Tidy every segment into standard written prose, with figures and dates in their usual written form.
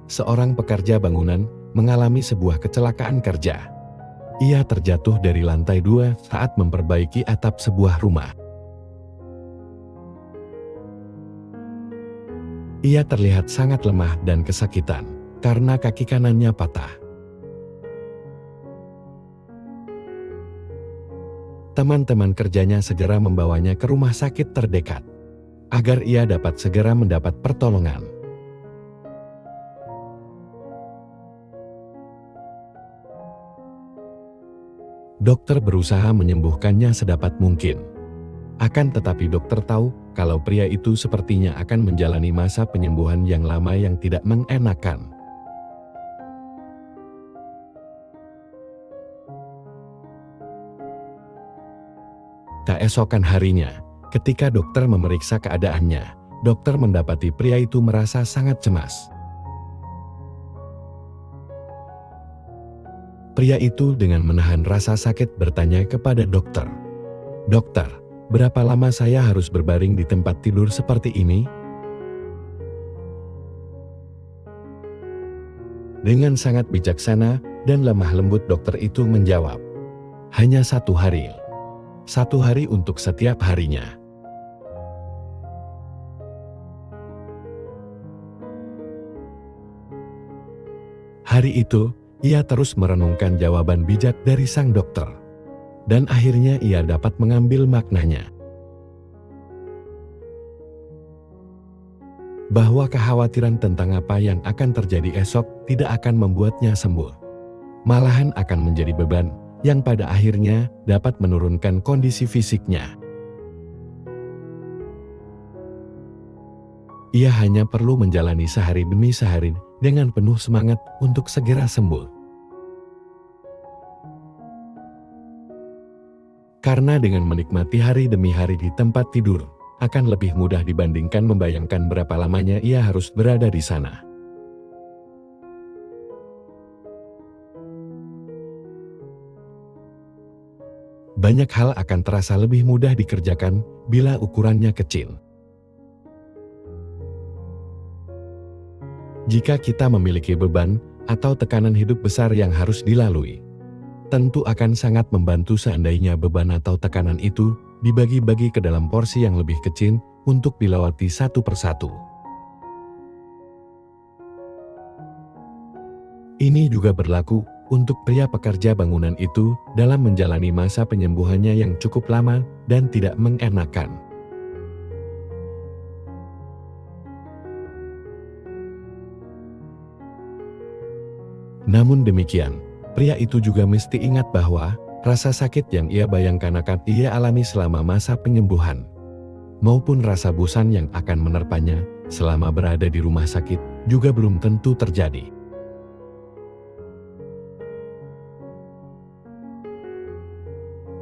seorang pekerja bangunan mengalami sebuah kecelakaan kerja. Ia terjatuh dari lantai 2 saat memperbaiki atap sebuah rumah. Ia terlihat sangat lemah dan kesakitan karena kaki kanannya patah. Teman-teman kerjanya segera membawanya ke rumah sakit terdekat agar ia dapat segera mendapat pertolongan. Dokter berusaha menyembuhkannya sedapat mungkin. Akan tetapi dokter tahu kalau pria itu sepertinya akan menjalani masa penyembuhan yang lama yang tidak mengenakan. Keesokan harinya, ketika dokter memeriksa keadaannya, dokter mendapati pria itu merasa sangat cemas. Pria itu dengan menahan rasa sakit bertanya kepada dokter, "Dokter, berapa lama saya harus berbaring di tempat tidur seperti ini?" Dengan sangat bijaksana dan lemah lembut dokter itu menjawab, "Hanya 1 hari. 1 hari untuk setiap harinya." Hari itu, ia terus merenungkan jawaban bijak dari sang dokter. Dan akhirnya ia dapat mengambil maknanya. Bahwa kekhawatiran tentang apa yang akan terjadi esok tidak akan membuatnya sembuh. Malahan akan menjadi beban yang pada akhirnya dapat menurunkan kondisi fisiknya. Ia hanya perlu menjalani sehari demi sehari dengan penuh semangat untuk segera sembuh. Karena dengan menikmati hari demi hari di tempat tidur, akan lebih mudah dibandingkan membayangkan berapa lamanya ia harus berada di sana. Banyak hal akan terasa lebih mudah dikerjakan bila ukurannya kecil. Jika kita memiliki beban atau tekanan hidup besar yang harus dilalui, tentu akan sangat membantu seandainya beban atau tekanan itu dibagi-bagi ke dalam porsi yang lebih kecil untuk dilewati satu persatu. Ini juga berlaku untuk pria pekerja bangunan itu dalam menjalani masa penyembuhannya yang cukup lama dan tidak mengenakan. Namun demikian, pria itu juga mesti ingat bahwa rasa sakit yang ia bayangkan akan ia alami selama masa penyembuhan, maupun rasa bosan yang akan menerpanya selama berada di rumah sakit juga belum tentu terjadi.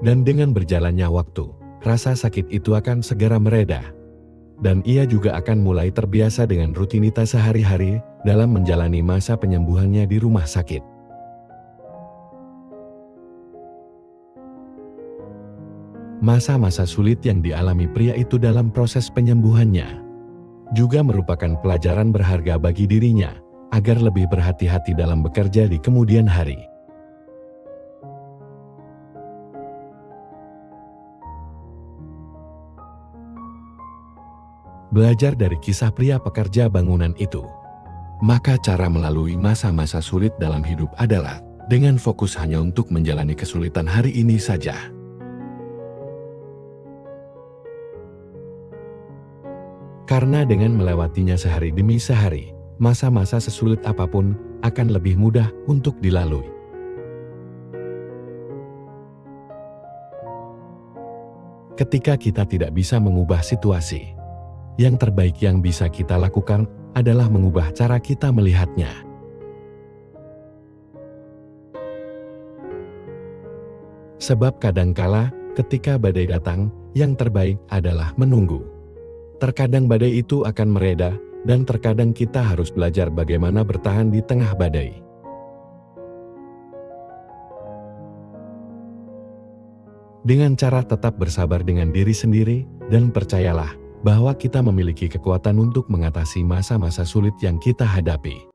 Dan dengan berjalannya waktu, rasa sakit itu akan segera mereda. Dan ia juga akan mulai terbiasa dengan rutinitas sehari-hari dalam menjalani masa penyembuhannya di rumah sakit. Masa-masa sulit yang dialami pria itu dalam proses penyembuhannya juga merupakan pelajaran berharga bagi dirinya agar lebih berhati-hati dalam bekerja di kemudian hari. Belajar dari kisah pria pekerja bangunan itu, maka cara melalui masa-masa sulit dalam hidup adalah dengan fokus hanya untuk menjalani kesulitan hari ini saja. Karena dengan melewatinya sehari demi sehari, masa-masa sesulit apapun akan lebih mudah untuk dilalui. Ketika kita tidak bisa mengubah situasi, yang terbaik yang bisa kita lakukan adalah mengubah cara kita melihatnya. Sebab kadangkala ketika badai datang, yang terbaik adalah menunggu. Terkadang badai itu akan mereda, dan terkadang kita harus belajar bagaimana bertahan di tengah badai. Dengan cara tetap bersabar dengan diri sendiri, dan percayalah bahwa kita memiliki kekuatan untuk mengatasi masa-masa sulit yang kita hadapi.